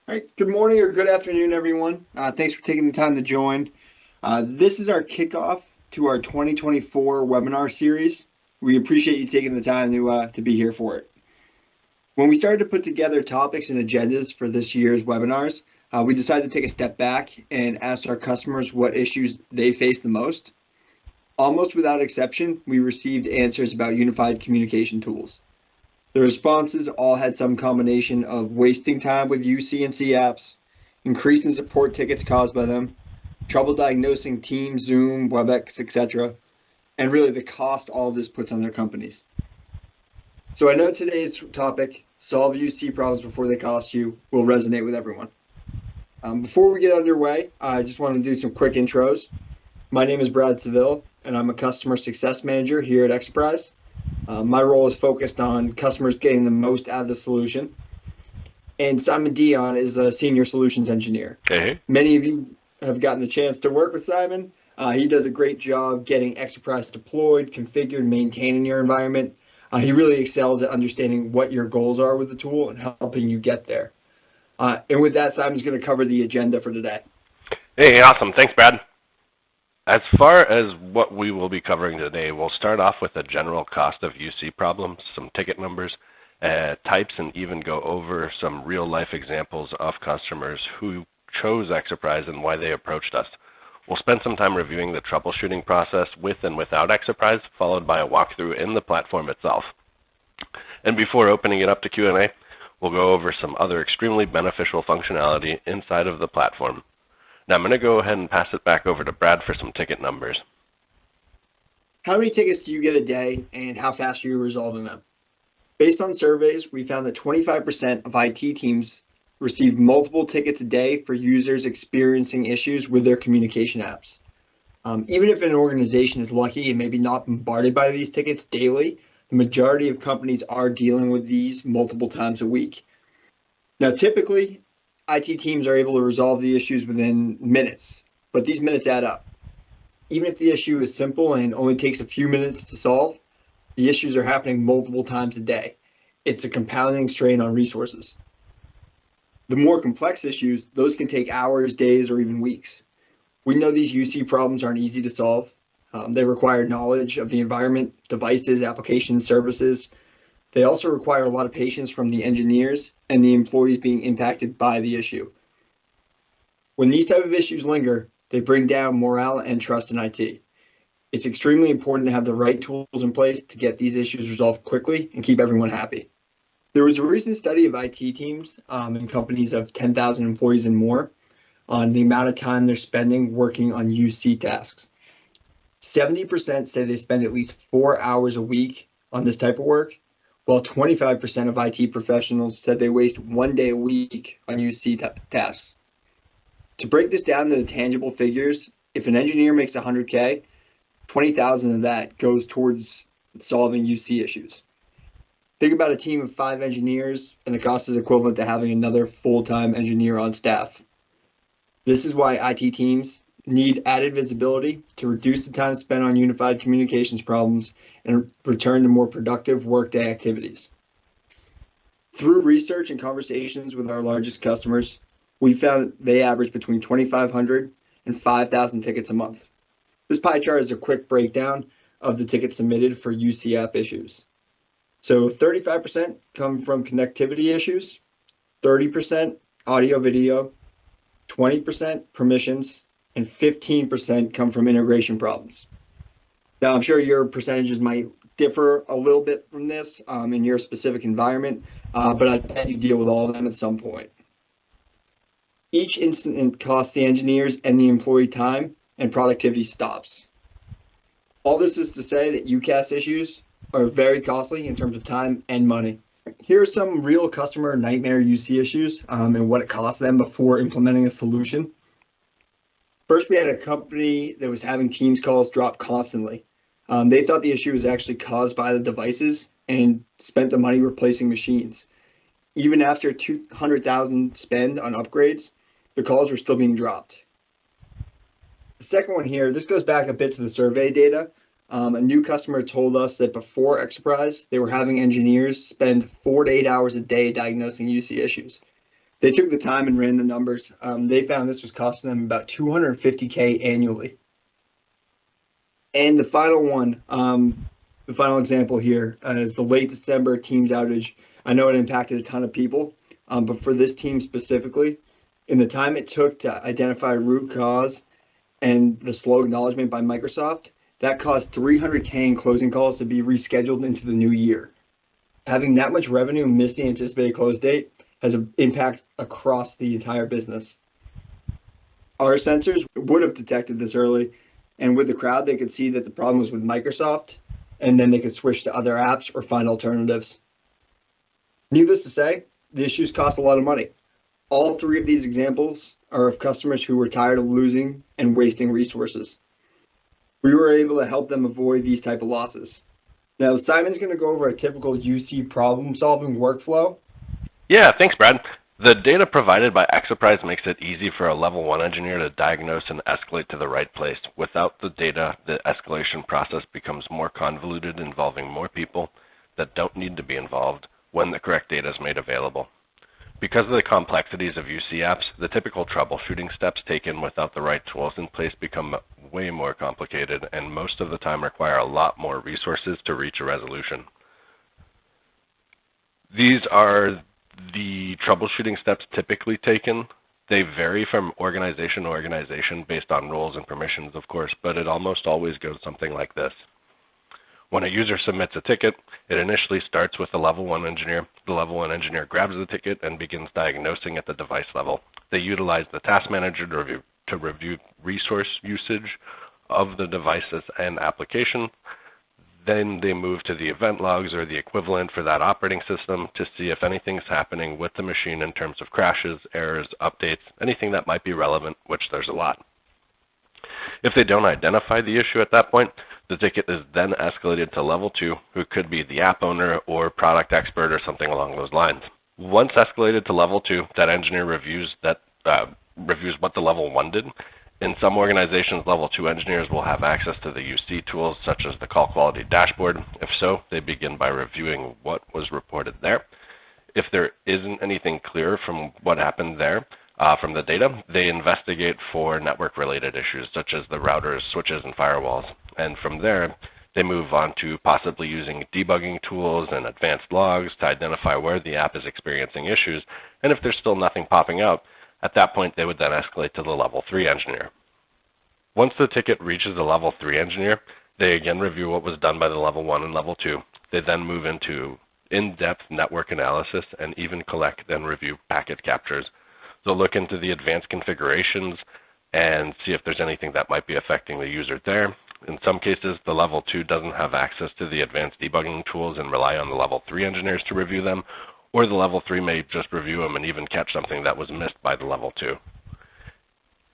All right, good morning or good afternoon, everyone. Thanks for taking the time to join. This is our kickoff to our 2024 webinar series. We appreciate you taking the time to be here for it. When we started to put together topics and agendas for this year's webinars, we decided to take a step back and ask our customers what issues they face the most. Almost without exception, we received answers about unified communication tools. The responses all had some combination of wasting time with UC&C apps, increasing support tickets caused by them, trouble diagnosing Teams, Zoom, WebEx, etc., and really the cost all of this puts on their companies. So I know today's topic, solve UC problems before they cost you, will resonate with everyone. Before we get underway, I just want to do some quick intros. My name is Brad Seville, and I'm a customer success manager here at Exoprise. My role is focused on customers getting the most out of the solution. And Simon Dion is a senior solutions engineer. Hey. Many of you have gotten the chance to work with Simon. He does a great job getting Exoprise deployed, configured, maintained in your environment. He really excels at understanding what your goals are with the tool and helping you get there. And with that, Simon's going to cover the agenda for today. Hey, awesome. Thanks, Brad. As far as what we will be covering today, we'll start off with a general cost of UC problems, some ticket numbers, types, and even go over some real-life examples of customers who chose Exoprise and why they approached us. We'll spend some time reviewing the troubleshooting process with and without Exoprise, followed by a walkthrough in the platform itself. And before opening it up to Q&A, we'll go over some other extremely beneficial functionality inside of the platform. Now I'm going to go ahead and pass it back over to Brad for some ticket numbers. How many tickets do you get a day, and how fast are you resolving them? Based on surveys, we found that 25% of IT teams receive multiple tickets a day for users experiencing issues with their communication apps. Even if an organization is lucky and maybe not bombarded by these tickets daily, the majority of companies are dealing with these multiple times a week. Now, typically, IT teams are able to resolve the issues within minutes, but these minutes add up. Even if the issue is simple and only takes a few minutes to solve, the issues are happening multiple times a day. It's a compounding strain on resources. The more complex issues, those can take hours, days, or even weeks. We know these UC problems aren't easy to solve. They require knowledge of the environment, devices, applications, services. They also require a lot of patience from the engineers and the employees being impacted by the issue. When these type of issues linger, they bring down morale and trust in IT. It's extremely important to have the right tools in place to get these issues resolved quickly and keep everyone happy. There was a recent study of IT teams in companies of 10,000 employees and more on the amount of time they're spending working on UC tasks. 70% say they spend at least 4 hours a week on this type of work, while 25% of IT professionals said they waste 1 day a week on UC tasks. To break this down to the tangible figures, if an engineer makes 100K, 20,000 of that goes towards solving UC issues. Think about a team of 5 engineers, and the cost is equivalent to having another full-time engineer on staff. This is why IT teams need added visibility to reduce the time spent on unified communications problems and return to more productive workday activities. Through research and conversations with our largest customers, we found they average between 2,500 and 5,000 tickets a month. This pie chart is a quick breakdown of the tickets submitted for UC app issues. So 35% come from connectivity issues, 30% audio video, 20% permissions, and 15% come from integration problems. Now, I'm sure your percentages might differ a little bit from this in your specific environment, but I bet you deal with all of them at some point. Each incident costs the engineers and the employee time, and productivity stops. All this is to say that UCaaS issues are very costly in terms of time and money. Here are some real customer nightmare UC issues and what it costs them before implementing a solution. First, we had a company that was having Teams calls drop constantly. They thought the issue was actually caused by the devices and spent the money replacing machines. Even after $200,000 spend on upgrades, the calls were still being dropped. The second one here, this goes back a bit to the survey data. A new customer told us that before Exoprise, they were having engineers spend 4 to 8 hours a day diagnosing UC issues. They took the time and ran the numbers. They found this was costing them about $250K annually. And the final one, the final example here is the late December Teams outage. I know it impacted a ton of people, but for this team specifically, in the time it took to identify root cause and the slow acknowledgement by Microsoft, that caused $300K in closing calls to be rescheduled into the new year. Having that much revenue miss the anticipated close date has impacts across the entire business. Our sensors would have detected this early, and with the crowd, they could see that the problem was with Microsoft, and then they could switch to other apps or find alternatives. Needless to say, the issues cost a lot of money. All three of these examples are of customers who were tired of losing and wasting resources. We were able to help them avoid these type of losses. Now, Simon's going to go over a typical UC problem-solving workflow. Yeah, thanks, Brad. The data provided by Exoprise makes it easy for a level 1 engineer to diagnose and escalate to the right place. Without the data, the escalation process becomes more convoluted, involving more people that don't need to be involved when the correct data is made available. Because of the complexities of UC apps, the typical troubleshooting steps taken without the right tools in place become way more complicated and most of the time require a lot more resources to reach a resolution. These are the troubleshooting steps typically taken. They vary from organization to organization based on roles and permissions, of course, but it almost always goes something like this. When a user submits a ticket, it initially starts with the level 1 engineer. The level 1 engineer grabs the ticket and begins diagnosing at the device level. They utilize the task manager to review resource usage of the devices and application. Then they move to the event logs or the equivalent for that operating system to see if anything's happening with the machine in terms of crashes, errors, updates, anything that might be relevant, which there's a lot. If they don't identify the issue at that point, the ticket is then escalated to level 2, who could be the app owner or product expert or something along those lines. Once escalated to level 2, that engineer reviews what the level 1 did. In some organizations, level 2 engineers will have access to the UC tools such as the call quality dashboard. If so, they begin by reviewing what was reported there. If there isn't anything clear from what happened there, from the data, they investigate for network-related issues such as the routers, switches, and firewalls. And from there, they move on to possibly using debugging tools and advanced logs to identify where the app is experiencing issues. And if there's still nothing popping out, at that point, they would then escalate to the level 3 engineer. Once the ticket reaches the level 3 engineer, they again review what was done by the level 1 and level 2. They then move into in-depth network analysis and even collect and review packet captures. They'll look into the advanced configurations and see if there's anything that might be affecting the user there. In some cases, the level 2 doesn't have access to the advanced debugging tools and rely on the level 3 engineers to review them, or the level 3 may just review them and even catch something that was missed by the level 2.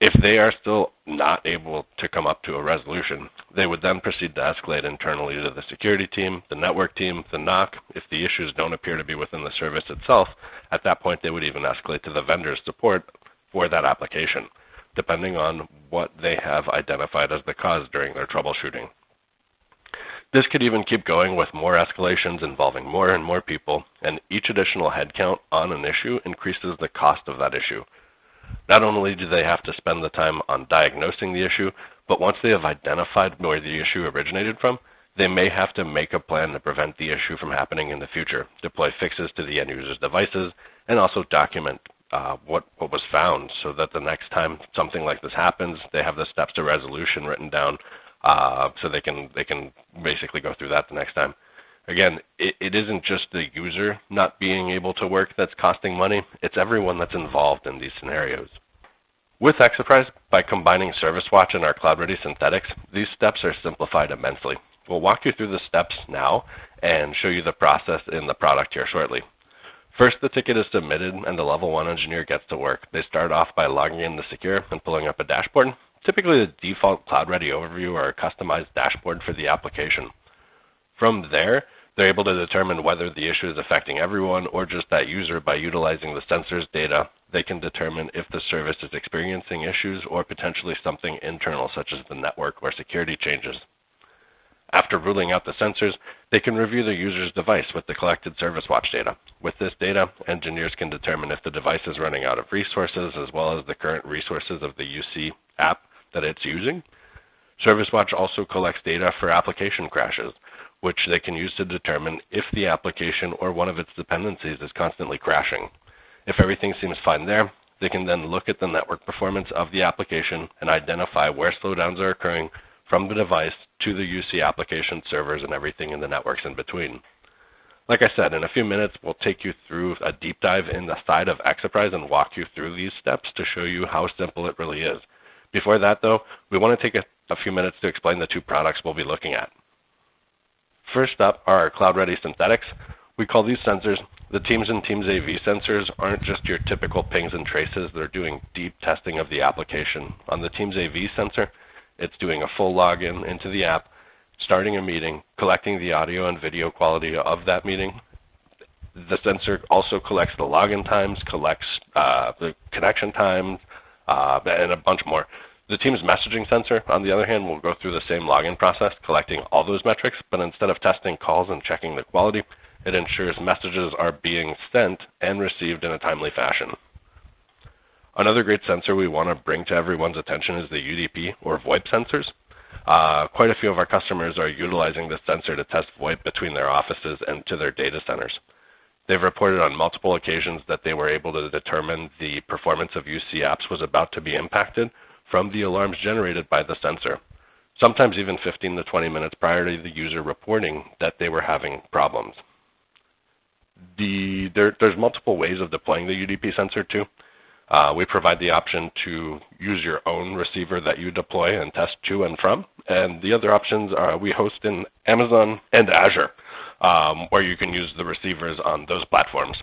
If they are still not able to come up to a resolution, they would then proceed to escalate internally to the security team, the network team, the NOC. If the issues don't appear to be within the service itself, at that point they would even escalate to the vendor's support for that application, depending on what they have identified as the cause during their troubleshooting. This could even keep going with more escalations involving more and more people, and each additional headcount on an issue increases the cost of that issue. Not only do they have to spend the time on diagnosing the issue, but once they have identified where the issue originated from, they may have to make a plan to prevent the issue from happening in the future, deploy fixes to the end user's devices, and also document what was found so that the next time something like this happens, they have the steps to resolution written down so they can basically go through that the next time. Again, it isn't just the user not being able to work that's costing money, it's everyone that's involved in these scenarios. With Exoprise, by combining Service Watch and our CloudReady synthetics, these steps are simplified immensely. We'll walk you through the steps now and show you the process in the product here shortly. First, the ticket is submitted and the level 1 engineer gets to work. They start off by logging in to Secure and pulling up a dashboard, typically the default CloudReady Overview or a customized dashboard for the application. From there, they're able to determine whether the issue is affecting everyone or just that user. By utilizing the sensors data, they can determine if the service is experiencing issues or potentially something internal such as the network or security changes. After ruling out the sensors, they can review the user's device with the collected Service Watch data. With this data, engineers can determine if the device is running out of resources as well as the current resources of the UC app that it's using. Service Watch also collects data for application crashes, which they can use to determine if the application or one of its dependencies is constantly crashing. If everything seems fine there, they can then look at the network performance of the application and identify where slowdowns are occurring from the device to the UC application servers and everything in the networks in between. Like I said, in a few minutes, we'll take you through a deep dive in the side of Exoprise and walk you through these steps to show you how simple it really is. Before that, though, we want to take a few minutes to explain the two products we'll be looking at. First up are CloudReady synthetics. We call these sensors the Teams and Teams AV sensors. Aren't just your typical pings and traces. They're doing deep testing of the application. On the Teams AV sensor, it's doing a full login into the app, starting a meeting, collecting the audio and video quality of that meeting. The sensor also collects the login times, collects the connection times, and a bunch more. The Teams messaging sensor, on the other hand, will go through the same login process, collecting all those metrics, but instead of testing calls and checking the quality, it ensures messages are being sent and received in a timely fashion. Another great sensor we want to bring to everyone's attention is the UDP, or VoIP sensors. Quite a few of our customers are utilizing this sensor to test VoIP between their offices and to their data centers. They've reported on multiple occasions that they were able to determine the performance of UC apps was about to be impacted from the alarms generated by the sensor, sometimes even 15 to 20 minutes prior to the user reporting that they were having problems. There's multiple ways of deploying the UDP sensor too. We provide the option to use your own receiver that you deploy and test to and from. And the other options are we host in Amazon and Azure, where you can use the receivers on those platforms.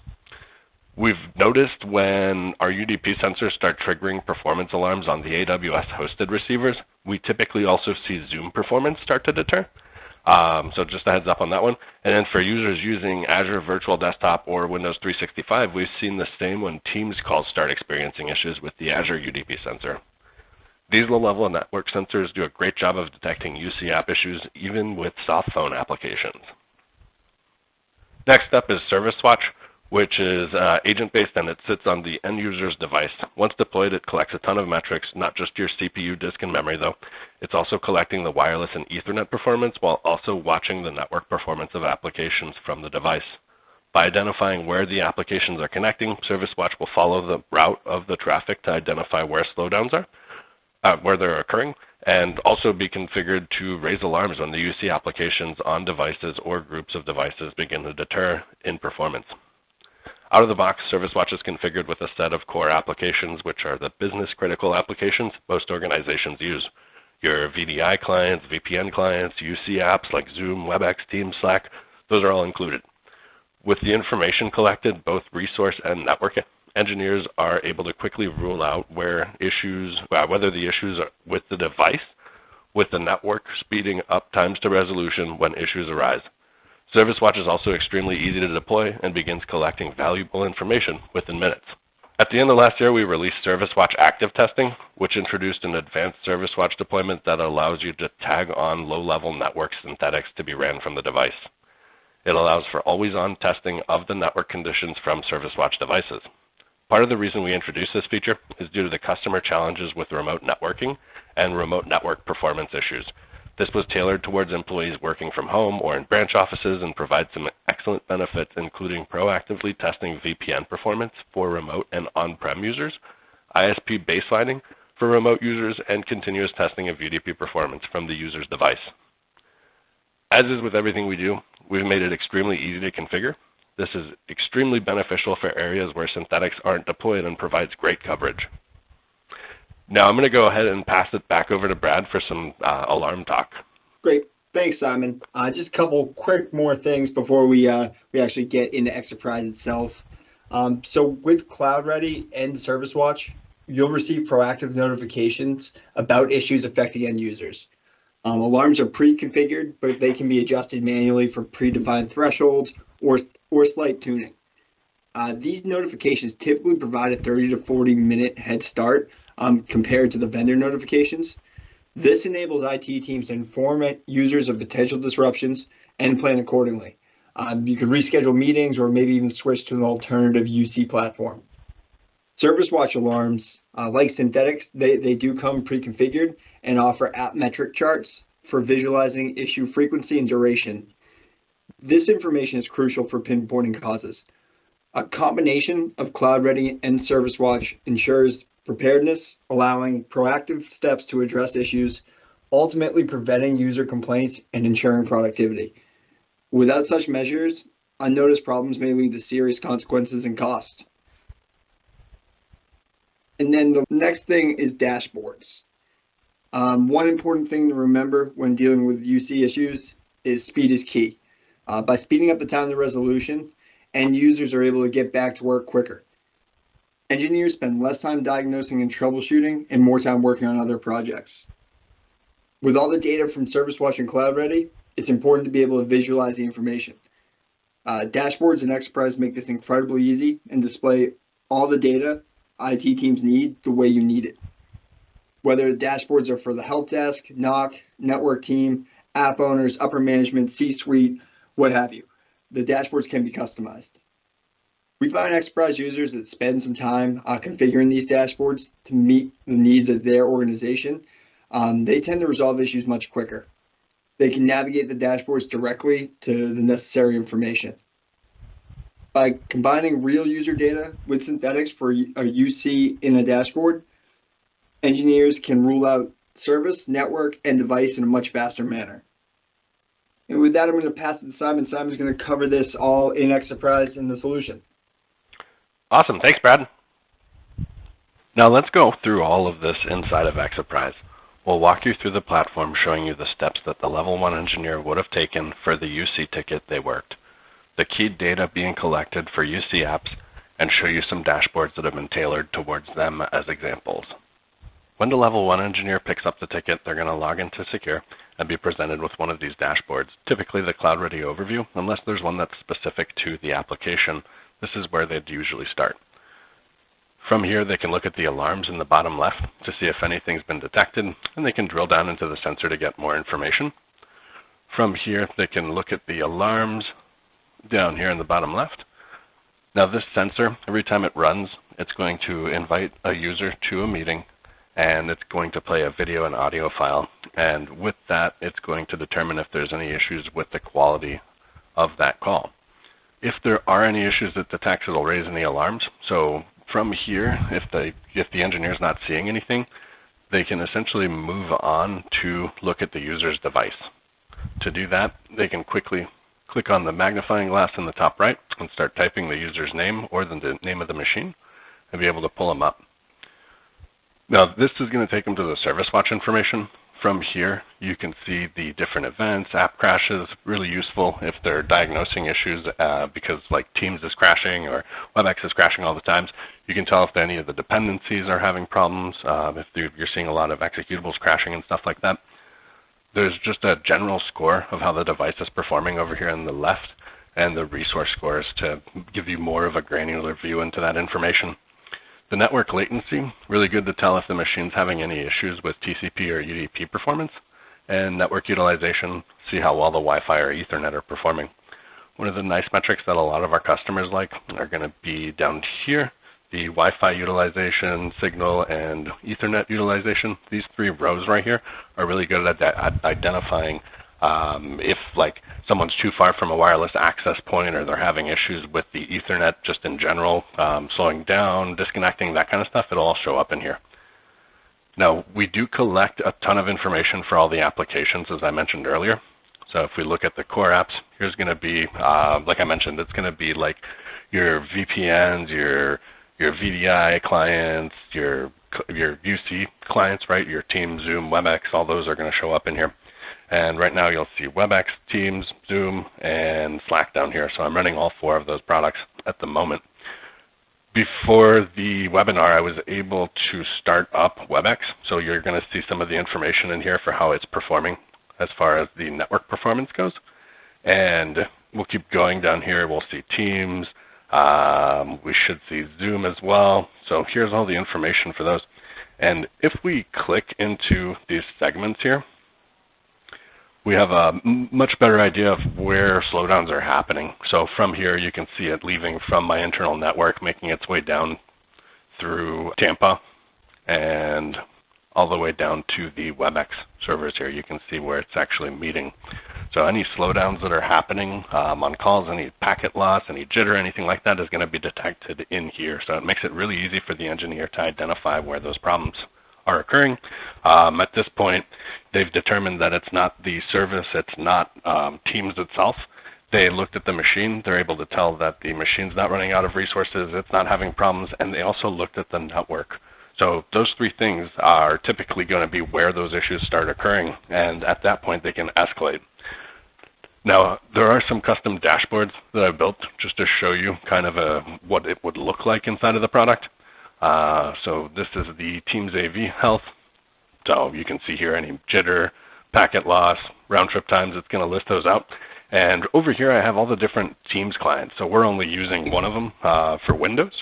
We've noticed when our UDP sensors start triggering performance alarms on the AWS hosted receivers, we typically also see Zoom performance start to deter. So just a heads up on that one. And then for users using Azure Virtual Desktop or Windows 365, we've seen the same when Teams calls start experiencing issues with the Azure UDP sensor. These low-level network sensors do a great job of detecting UC app issues, even with soft phone applications. Next up is Service Watch, which is agent-based, and it sits on the end user's device. Once deployed, it collects a ton of metrics, not just your CPU, disk, and memory, though. It's also collecting the wireless and Ethernet performance while also watching the network performance of applications from the device. By identifying where the applications are connecting, Service Watch will follow the route of the traffic to identify where slowdowns are, where they're occurring, and also be configured to raise alarms when the UC applications on devices or groups of devices begin to deter in performance. Out of the box, Service Watch is configured with a set of core applications, which are the business-critical applications most organizations use. Your VDI clients, VPN clients, UC apps like Zoom, WebEx, Teams, Slack, those are all included. With the information collected, both resource and network engineers are able to quickly rule out whether the issues are with the device, with the network speeding up times to resolution when issues arise. Service Watch is also extremely easy to deploy and begins collecting valuable information within minutes. At the end of last year, we released Service Watch Active Testing, which introduced an advanced Service Watch deployment that allows you to tag on low-level network synthetics to be ran from the device. It allows for always-on testing of the network conditions from Service Watch devices. Part of the reason we introduced this feature is due to the customer challenges with remote networking and remote network performance issues. This was tailored towards employees working from home or in branch offices and provides some excellent benefits, including proactively testing VPN performance for remote and on-prem users, ISP baselining for remote users, and continuous testing of UDP performance from the user's device. As is with everything we do, we've made it extremely easy to configure. This is extremely beneficial for areas where synthetics aren't deployed and provides great coverage. Now I'm going to go ahead and pass it back over to Brad for some alarm talk. Great. Thanks, Simon. Just a couple quick more things before we actually get into Exoprise itself. So with CloudReady and Service Watch, you'll receive proactive notifications about issues affecting end users. Alarms are pre-configured, but they can be adjusted manually for predefined thresholds or slight tuning. These notifications typically provide a 30 to 40 minute head start compared to the vendor notifications. This enables IT teams to inform users of potential disruptions and plan accordingly. You can reschedule meetings or maybe even switch to an alternative UC platform. Service watch alarms, like synthetics, they do come pre-configured and offer app metric charts for visualizing issue frequency and duration. This information is crucial for pinpointing causes. A combination of CloudReady and Service Watch ensures preparedness, allowing proactive steps to address issues, ultimately preventing user complaints and ensuring productivity. Without such measures, unnoticed problems may lead to serious consequences and costs. And then the next thing is dashboards. One important thing to remember when dealing with UC issues is speed is key. By speeding up the time to resolution, end users are able to get back to work quicker. Engineers spend less time diagnosing and troubleshooting and more time working on other projects. With all the data from Service Watch and CloudReady, it's important to be able to visualize the information. Dashboards and Exoprise make this incredibly easy and display all the data IT teams need the way you need it. Whether the dashboards are for the help desk, NOC, network team, app owners, upper management, C-suite, what have you, the dashboards can be customized. We find Exoprise users that spend some time configuring these dashboards to meet the needs of their organization. They tend to resolve issues much quicker. They can navigate the dashboards directly to the necessary information. By combining real user data with synthetics for a UC in a dashboard, engineers can rule out service, network, and device in a much faster manner. And with that, I'm going to pass it to Simon. Simon's going to cover this all in Exoprise in the solution. Awesome. Thanks, Brad. Now let's go through all of this inside of Exoprise. We'll walk you through the platform, showing you the steps that the level 1 engineer would have taken for the UC ticket they worked, the key data being collected for UC apps, and show you some dashboards that have been tailored towards them as examples. When the level 1 engineer picks up the ticket, they're going to log into Secure and be presented with one of these dashboards, typically the CloudReady Overview. Unless there's one that's specific to the application, this is where they'd usually start. From here, they can look at the alarms in the bottom left to see if anything's been detected, and they can drill down into the sensor to get more information. From here, they can look at the alarms down here in the bottom left. Now this sensor, every time it runs, it's going to invite a user to a meeting, and it's going to play a video and audio file. And with that, it's going to determine if there's any issues with the quality of that call. If there are any issues it detects, it'll raise any alarms. So from here, if the engineer is not seeing anything, they can essentially move on to look at the user's device. To do that, they can quickly click on the magnifying glass in the top right and start typing the user's name or the name of the machine and be able to pull them up. Now, this is going to take them to the Service Watch information. From here, you can see the different events, app crashes, really useful if they're diagnosing issues because like Teams is crashing or WebEx is crashing all the times. You can tell if any of the dependencies are having problems, if you're seeing a lot of executables crashing and stuff like that. There's just a general score of how the device is performing over here on the left, and the resource scores to give you more of a granular view into that information. The network latency, really good to tell if the machine's having any issues with TCP or UDP performance, and network utilization, see how well the Wi-Fi or Ethernet are performing. One of the nice metrics that a lot of our customers like are going to be down here, the Wi-Fi utilization, signal, and Ethernet utilization. These three rows right here are really good at identifying if like someone's too far from a wireless access point or they're having issues with the Ethernet just in general, slowing down, disconnecting, that kind of stuff. It'll all show up in here. Now, we do collect a ton of information for all the applications, as I mentioned earlier. So if we look at the core apps, here's going to be, like I mentioned, it's going to be like your VPNs, your VDI clients, your UC clients, right? Your Teams, Zoom, WebEx, all those are going to show up in here. And right now you'll see WebEx, Teams, Zoom, and Slack down here. So I'm running all four of those products at the moment. Before the webinar, I was able to start up WebEx. So you're going to see some of the information in here for how it's performing as far as the network performance goes. And we'll keep going down here. We'll see Teams. We should see Zoom as well. So here's all the information for those. And if we click into these segments here, we have a much better idea of where slowdowns are happening. So from here, you can see it leaving from my internal network, making its way down through Tampa and all the way down to the WebEx servers here. You can see where it's actually meeting. So any slowdowns that are happening on calls, any packet loss, any jitter, anything like that is going to be detected in here. So it makes it really easy for the engineer to identify where those problems are occurring. At this point, they've determined that it's not the service, it's not Teams itself. They looked at the machine, they're able to tell that the machine's not running out of resources, it's not having problems, and they also looked at the network. So those three things are typically going to be where those issues start occurring, and at that point they can escalate. Now, there are some custom dashboards that I've built just to show you kind of what it would look like inside of the product. So this is the Teams AV health. So you can see here any jitter, packet loss, round trip times, it's going to list those out. And over here I have all the different Teams clients. So we're only using one of them for Windows,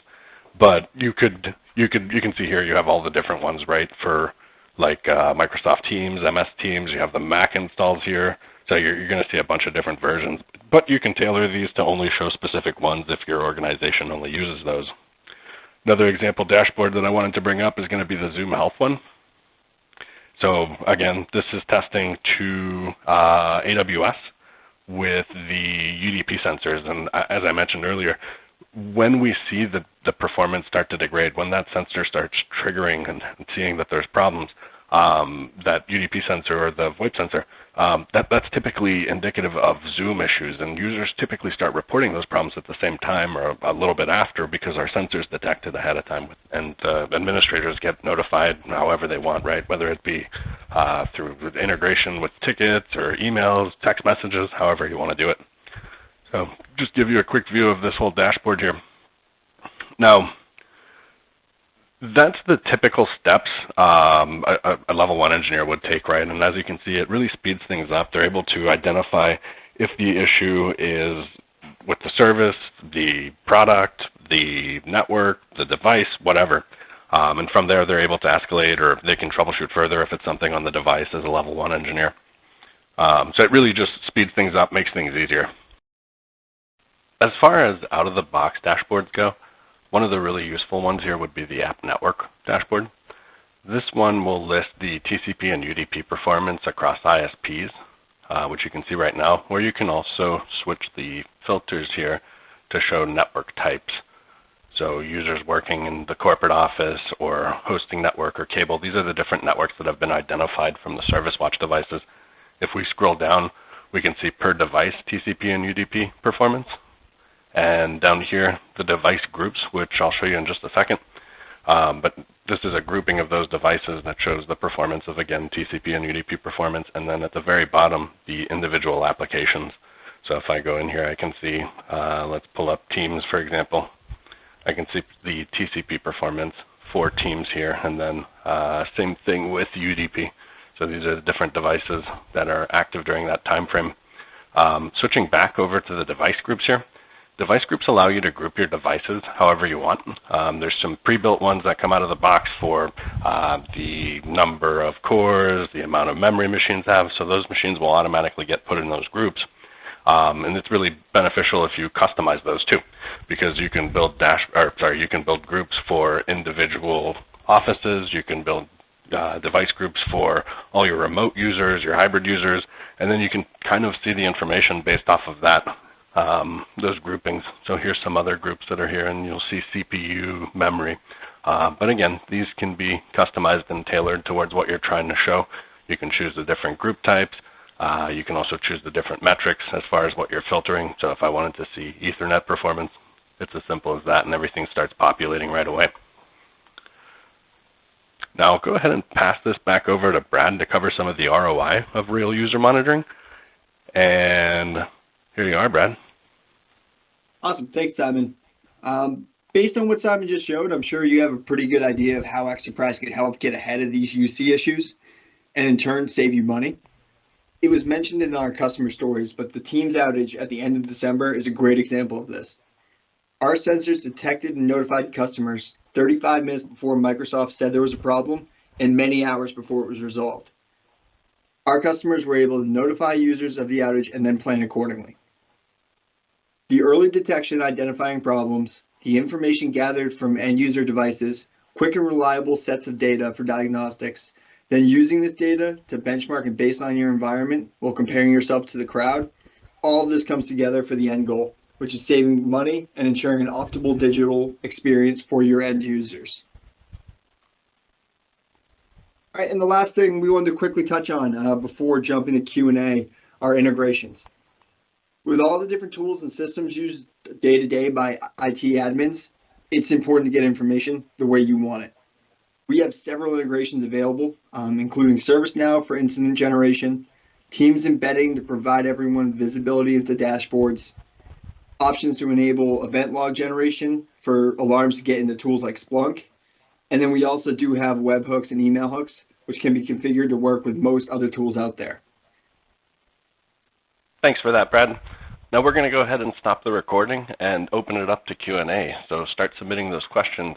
but you can see here you have all the different ones, right? For like Microsoft Teams, MS Teams, you have the Mac installs here. So you're going to see a bunch of different versions, but you can tailor these to only show specific ones if your organization only uses those. Another example dashboard that I wanted to bring up is going to be the Zoom Health one. So again, this is testing to AWS with the UDP sensors. And as I mentioned earlier, when we see the performance start to degrade, when that sensor starts triggering and seeing that there's problems, that UDP sensor or the VoIP sensor, that's typically indicative of Zoom issues, and users typically start reporting those problems at the same time or a little bit after because our sensors detect it ahead of time, and administrators get notified however they want, right? Whether it be through integration with tickets or emails, text messages, however you want to do it. So just give you a quick view of this whole dashboard here. Now, that's the typical steps a level 1 engineer would take, right? And as you can see, it really speeds things up. They're able to identify if the issue is with the service, the product, the network, the device, whatever. And from there, they're able to escalate, or they can troubleshoot further if it's something on the device as a level 1 engineer. So it really just speeds things up, makes things easier. As far as out-of-the-box dashboards go, one of the really useful ones here would be the App Network dashboard. This one will list the TCP and UDP performance across ISPs, which you can see right now, where you can also switch the filters here to show network types. So users working in the corporate office or hosting network or cable, these are the different networks that have been identified from the Service Watch devices. If we scroll down, we can see per device TCP and UDP performance. And down here, the device groups, which I'll show you in just a second. But this is a grouping of those devices that shows the performance of, again, TCP and UDP performance. And then at the very bottom, the individual applications. So if I go in here, I can see, let's pull up Teams, for example. I can see the TCP performance for Teams here. And then same thing with UDP. So these are the different devices that are active during that time frame. Switching back over to the device groups here. Device groups allow you to group your devices however you want. There's some pre-built ones that come out of the box for the number of cores, the amount of memory machines have, so those machines will automatically get put in those groups. And it's really beneficial if you customize those too, because you can build you can build groups for individual offices, you can build device groups for all your remote users, your hybrid users, and then you can kind of see the information based off of that. Those groupings. So here's some other groups that are here, and you'll see CPU, memory. But again, these can be customized and tailored towards what you're trying to show. You can choose the different group types. You can also choose the different metrics as far as what you're filtering. So if I wanted to see Ethernet performance, it's as simple as that, and everything starts populating right away. Now I'll go ahead and pass this back over to Brad to cover some of the ROI of real user monitoring. And here you are, Brad. Awesome. Thanks, Simon. Based on what Simon just showed, I'm sure you have a pretty good idea of how Exoprise could help get ahead of these UC issues and in turn save you money. It was mentioned in our customer stories, but the Teams outage at the end of December is a great example of this. Our sensors detected and notified customers 35 minutes before Microsoft said there was a problem, and many hours before it was resolved. Our customers were able to notify users of the outage and then plan accordingly. The early detection identifying problems, the information gathered from end user devices, quick and reliable sets of data for diagnostics, then using this data to benchmark and baseline your environment while comparing yourself to the crowd, all of this comes together for the end goal, which is saving money and ensuring an optimal digital experience for your end users. All right, and the last thing we wanted to quickly touch on before jumping to Q&A are integrations. With all the different tools and systems used day to day by IT admins, it's important to get information the way you want it. We have several integrations available, including ServiceNow for incident generation, Teams embedding to provide everyone visibility into dashboards, options to enable event log generation for alarms to get into tools like Splunk. And then we also do have webhooks and email hooks, which can be configured to work with most other tools out there. Thanks for that, Brad. Now we're going to go ahead and stop the recording and open it up to Q&A. So start submitting those questions